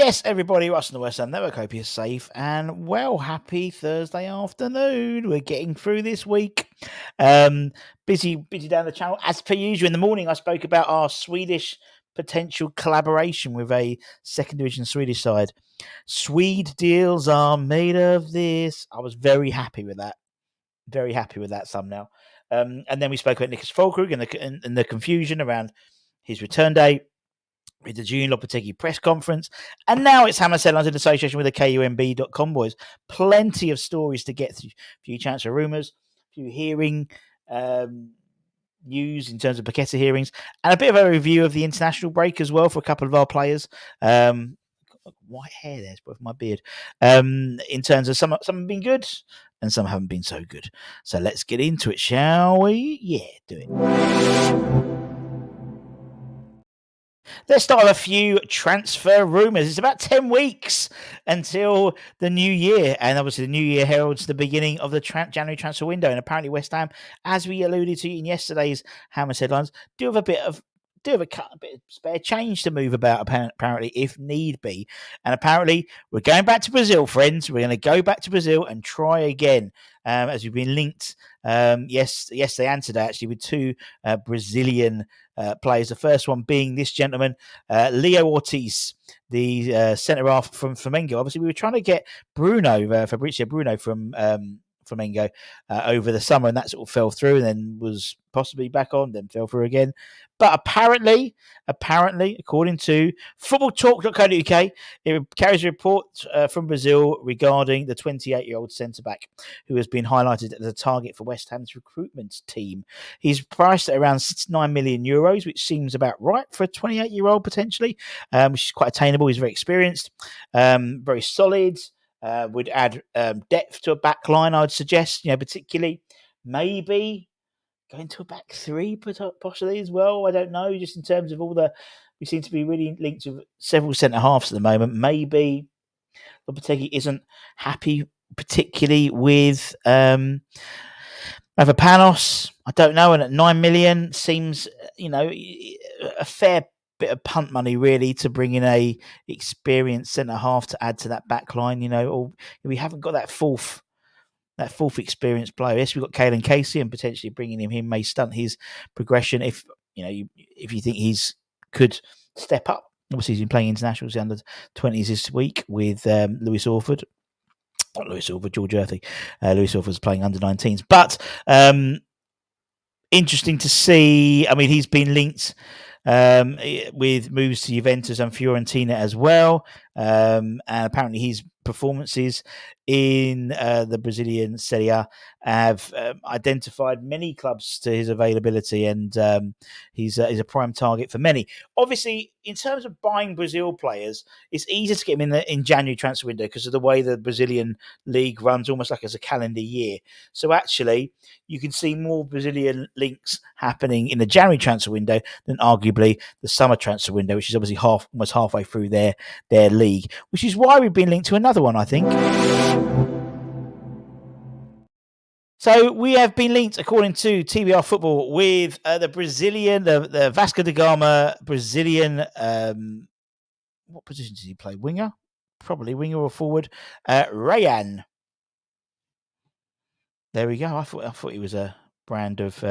Yes, everybody, Russ and the West Ham Network. Hope you're safe and well. Happy Thursday afternoon. We're getting through this week. Busy down the channel as per usual. In the morning, I spoke about our Swedish potential collaboration with a second division Swedish side. Swede deals are made of this. I was very happy with that. Very happy with that thumbnail. And then we spoke about Nicklas Füllkrug and the confusion around his return date with the June Lopetegui press conference. And now it's Hammer Headlines in association with the KUMB.com boys. Plenty of stories to get through. A few chance of rumours, a few hearing news in terms of PAQUETA hearings, and a bit of a review of the international break as well for a couple of our players. White hair there's both my beard. In terms of some have been good and some haven't been so good. So let's get into it, shall we? Yeah, do it. Let's start with a few transfer rumours. It's about 10 weeks until the new year. And obviously, the new year heralds the beginning of the January transfer window. And apparently, West Ham, as we alluded to in yesterday's Hammers headlines, do have a bit of spare change to move about, apparently, if need be. And apparently, we're going back to Brazil, friends. We're going to go back to Brazil and try again, as we've been linked yesterday and today, actually, with two Brazilian players. The first one being this gentleman, Leo Ortiz, the centre half from Flamengo. Obviously, we were trying to get Fabrizio Bruno from Flamengo over the summer, and that sort of fell through, and then was possibly back on, then fell through again. But apparently, according to footballtalk.co.uk, it carries a report from Brazil regarding the 28-year-old centre-back who has been highlighted as a target for West Ham's recruitment team. He's priced at around €9 million, which seems about right for a 28-year-old potentially, which is quite attainable. He's very experienced, very solid. Would add depth to a back line, I'd suggest, particularly maybe going to a back three possibly as well. I don't know, just in terms of we seem to be really linked to several centre halves at the moment. Maybe Lopetegui isn't happy particularly with Mavropanos. I don't know, and at 9 million seems, a fair bit of punt money really to bring in a experienced centre half to add to that back line. Or we haven't got that fourth experienced player. Yes, we've got Kalen Casey, and potentially bringing him may stunt his progression if you think he's could step up. Obviously, he's been playing internationals under 20s this week with Lewis Orford. Not Lewis Orford, George Earthy. Lewis Orford's playing under 19s. But interesting to see. I mean, he's been linked with moves to Juventus and Fiorentina as well. And apparently his performances in the Brazilian Serie A have identified many clubs to his availability, and he's a prime target for many. Obviously, in terms of buying Brazil players, it's easier to get him in January transfer window because of the way the Brazilian league runs, almost like as a calendar year. So actually, you can see more Brazilian links happening in the January transfer window than arguably the summer transfer window, which is obviously almost halfway through their league, which is why we've been linked to another one, I think. So we have been linked, according to TBR Football, with the Brazilian, the Vasco da Gama Brazilian. What position does he play? Winger, probably winger or forward. Rayan. There we go. I thought he was a brand of.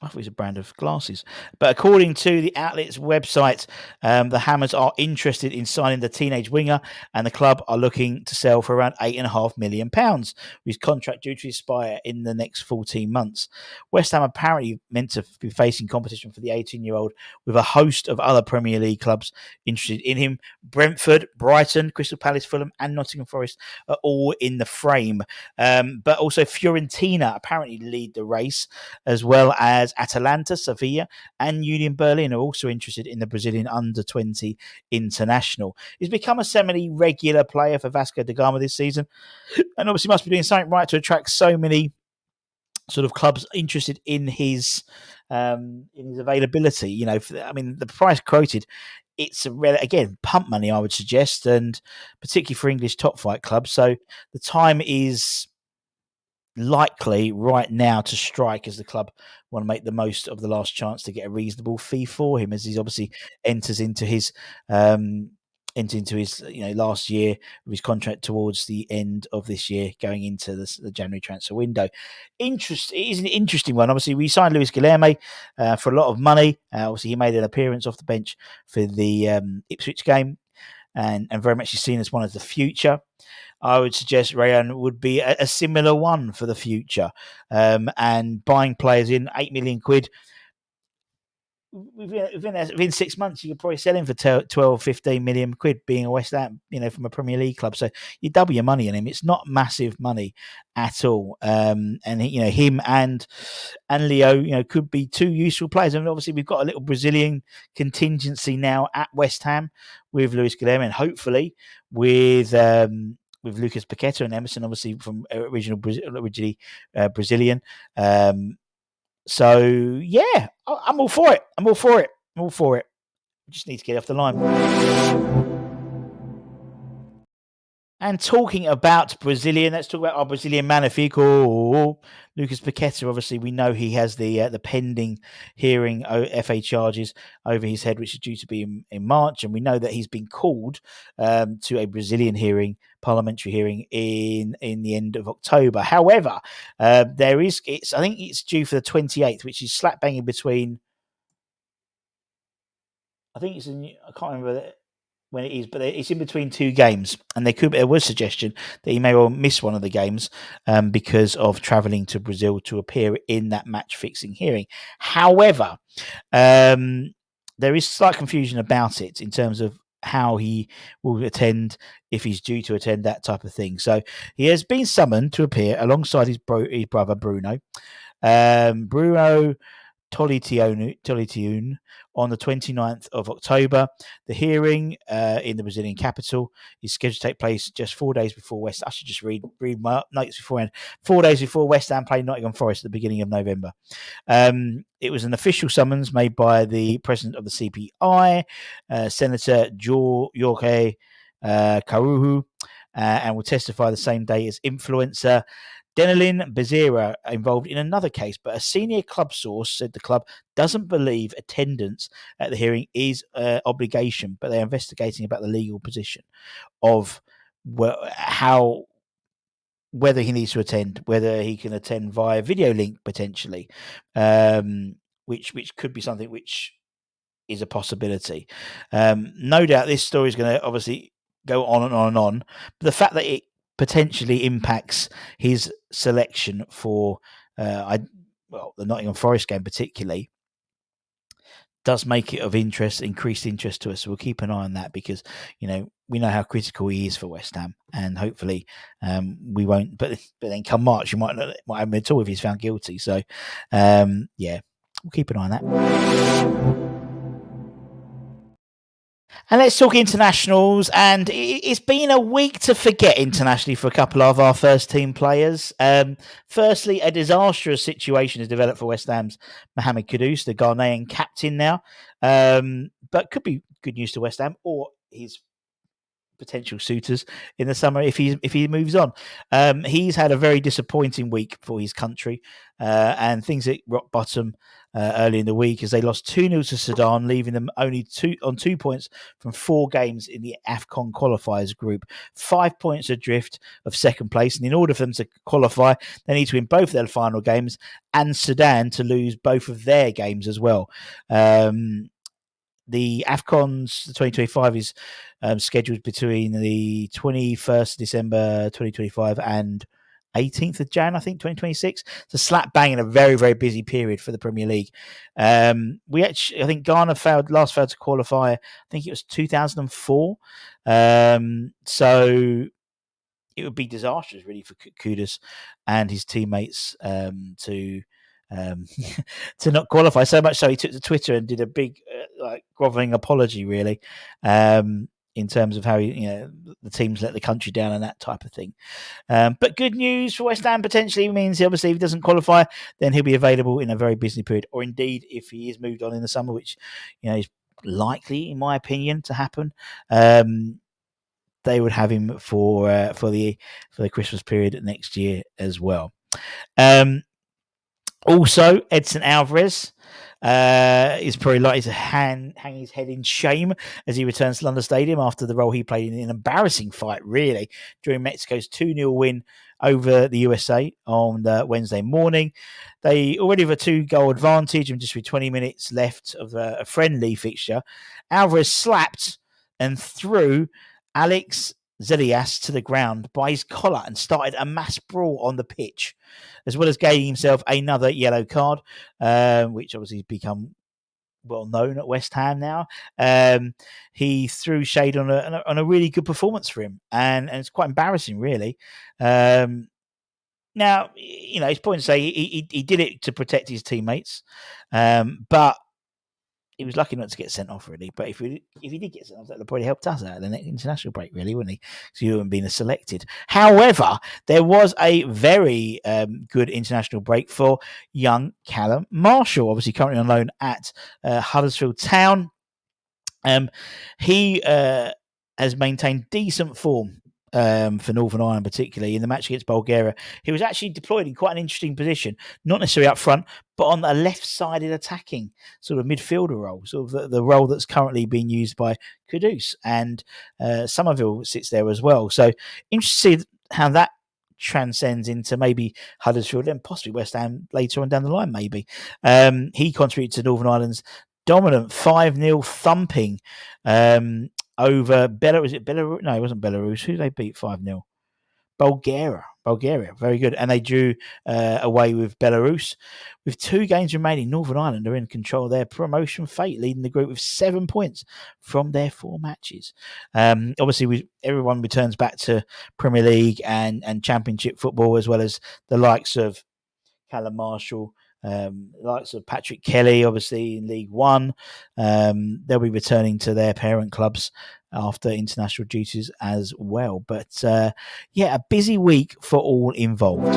I thought it was a brand of glasses. But according to the outlet's website, the Hammers are interested in signing the teenage winger, and the club are looking to sell for around £8.5 million, with his contract due to expire in the next 14 months. West Ham apparently meant to be facing competition for the 18-year-old with a host of other Premier League clubs interested in him. Brentford, Brighton, Crystal Palace, Fulham and Nottingham Forest are all in the frame. But also Fiorentina apparently lead the race, as well as Atalanta, Sevilla and Union Berlin are also interested in the Brazilian under-20 international. He's become a semi-regular player for Vasco da Gama this season, and obviously must be doing something right to attract so many sort of clubs interested in his availability. I mean, the price quoted, it's again pump money, I would suggest, and particularly for English top flight clubs. So the time is likely right now to strike, as the club want to make the most of the last chance to get a reasonable fee for him, as he obviously enters into his entered into his last year of his contract towards the end of this year, going into the January transfer window. It is an interesting one. Obviously, we signed Luis Guilherme for a lot of money. Obviously, he made an appearance off the bench for the Ipswich game, and very much is seen as one of the future. I would suggest Rayan would be a similar one for the future, and buying players in £8 million. Within 6 months, you could probably sell him for 12, 15 million quid, being a West Ham, from a Premier League club. So you double your money on him. It's not massive money at all. And him and Leo, could be two useful players. And obviously, we've got a little Brazilian contingency now at West Ham with Luis Guilherme, and hopefully with Lucas Paqueta and Emerson, obviously from originally Brazilian. So yeah, I'm all for it. I'm all for it. We just need to get off the line. And talking about Brazilian, let's talk about our Brazilian magnifico, Lucas Paqueta. Obviously, we know he has the pending hearing FA charges over his head, which is due to be in March, and we know that he's been called to a Brazilian hearing, parliamentary hearing in the end of October. However, I think it's due for the 28th, which is slap banging between. I think I can't remember when it is, but it's in between two games, and there was suggestion that he may well miss one of the games because of travelling to Brazil to appear in that match fixing hearing. However, there is slight confusion about it in terms of how he will attend, if he's due to attend, that type of thing. So he has been summoned to appear alongside his brother Bruno. Bruno Tolitiun on the 29th of October. The hearing in the Brazilian capital is scheduled to take place just 4 days before West. I should just read my notes beforehand. 4 days before West Ham play Nottingham Forest at the beginning of November. It was an official summons made by the president of the CPI, Senator Jorge Caruhu, and will testify the same day as influencer Denelin Bezerra, involved in another case, but a senior club source said the club doesn't believe attendance at the hearing is obligation, but they're investigating about the legal position of whether he needs to attend, whether he can attend via video link potentially, which could be something which is a possibility. No doubt this story is going to obviously go on and on and on, but the fact that it potentially impacts his selection for the Nottingham Forest game particularly does make it of increased interest to us. So we'll keep an eye on that, because we know how critical he is for West Ham, and hopefully we won't. But then come March, you might have him at all if he's found guilty. So we'll keep an eye on that. And let's talk internationals. And it's been a week to forget internationally for a couple of our first team players. Firstly, a disastrous situation has developed for West Ham's Mohamed Kudus, the Ghanaian captain now. But could be good news to West Ham or his potential suitors in the summer if he moves on. He's had a very disappointing week for his country, and things at rock bottom early in the week as they lost 2-0 to Sudan, leaving them only 2 points from 4 games in the AFCON qualifiers group, 5 points adrift of second place. And in order for them to qualify, they need to win both their final games, and Sudan to lose both of their games as well. The AFCONs 2025 is scheduled between the 21st of December 2025 and 18th of Jan, I think, 2026. It's a slap bang in a very, very busy period for the Premier League. I think Ghana failed to qualify. I think it was 2004. So it would be disastrous, really, for Kudus and his teammates to not qualify. So much so he took to Twitter and did a big grovelling apology, really, in terms of how the teams let the country down and that type of thing. But good news for West Ham potentially means obviously if he doesn't qualify, then he'll be available in a very busy period, or indeed if he is moved on in the summer, which is likely, in my opinion, to happen. They would have him for the Christmas period next year as well. Also, Edson Alvarez is probably likely to hang his head in shame as he returns to London Stadium after the role he played in an embarrassing fight, really, during Mexico's 2-0 win over the USA on Wednesday morning. They already have a 2-goal advantage, and just with 20 minutes left of a friendly fixture, Alvarez slapped and threw Alex Zelias to the ground by his collar and started a mass brawl on the pitch, as well as gaining himself another yellow card, which obviously has become well known at West Ham now. He threw shade on a really good performance for him, and it's quite embarrassing, really. Now, it's important to say he did it to protect his teammates, but he was lucky not to get sent off, really. But if he did get sent off, that would probably helped us out of the next international break, really, wouldn't he? Because he wouldn't have been selected. However, there was a very good international break for young Callum Marshall, obviously currently on loan at Huddersfield Town. He has maintained decent form for Northern Ireland, particularly in the match against Bulgaria. He was actually deployed in quite an interesting position, not necessarily up front, but on the left-sided attacking sort of midfielder role, sort of the role that's currently being used by Kudus, and Somerville sits there as well. So interested how that transcends into maybe Huddersfield and possibly West Ham later on down the line, maybe. He contributed to Northern Ireland's dominant 5-0 thumping over Belarus. Is it Belarus? No, it wasn't Belarus. Who did they beat 5-0? Bulgaria. Very good. And they drew away with Belarus. With 2 games remaining, Northern Ireland are in control of their promotion fate, leading the group with 7 points from their 4 matches. Obviously, everyone returns back to Premier League and Championship football, as well as the likes of Callum Marshall, likes of Patrick Kelly, obviously in League One. They'll be returning to their parent clubs after international duties as well. But a busy week for all involved.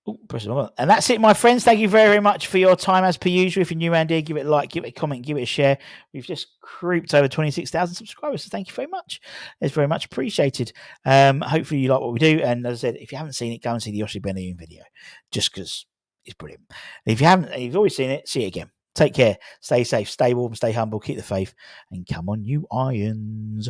And that's it, my friends. Thank you very, very much for your time, as per usual. If you're new around here, give it a like, give it a comment, give it a share. We've just creeped over 26,000 subscribers, so thank you very much. It's very much appreciated. Hopefully you like what we do. And as I said, if you haven't seen it, go and see the Yoshi Benayoun video, just because it's brilliant. And if you've always seen it, see it again. Take care, stay safe, stay warm, stay humble, keep the faith, and come on, you Irons.